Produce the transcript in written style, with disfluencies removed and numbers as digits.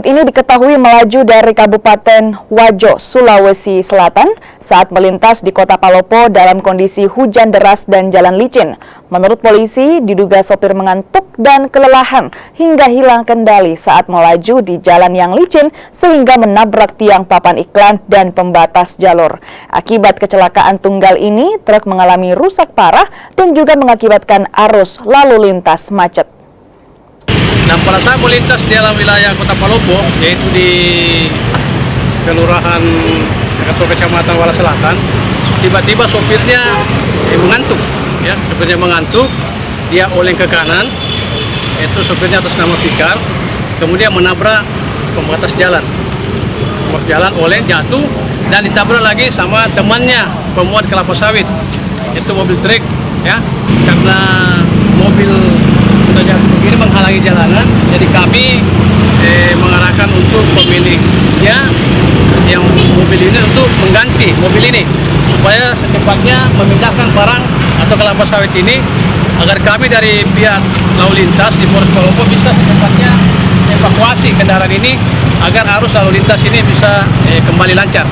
Truk ini diketahui melaju dari Kabupaten Wajo, Sulawesi Selatan saat melintas di Kota Palopo dalam kondisi hujan deras dan jalan licin. Menurut polisi, diduga sopir mengantuk dan kelelahan hingga hilang kendali saat melaju di jalan yang licin sehingga menabrak tiang papan iklan dan pembatas jalur. Akibat kecelakaan tunggal ini, truk mengalami rusak parah dan juga mengakibatkan arus lalu lintas macet. Nah, pada saat melintas di dalam wilayah Kota Palopo, yaitu di Kelurahan atau Kecamatan Wala Selatan, tiba-tiba sopirnya mengantuk. Ya, sopirnya mengantuk, dia oleng ke kanan, itu sopirnya atas nama Fikar, kemudian menabrak pembatas jalan. Pembatas jalan oleng, jatuh, dan ditabrak lagi sama temannya, pemuat kelapa sawit, itu mobil truk, ya, karena mobil ini menghalangi jalanan, jadi kami mengarahkan untuk pemiliknya yang mobil ini untuk mengganti mobil ini supaya secepatnya memindahkan barang atau kelapa sawit ini agar kami dari pihak lalu lintas di Polres Palopo bisa secepatnya evakuasi kendaraan ini agar arus lalu lintas ini bisa kembali lancar.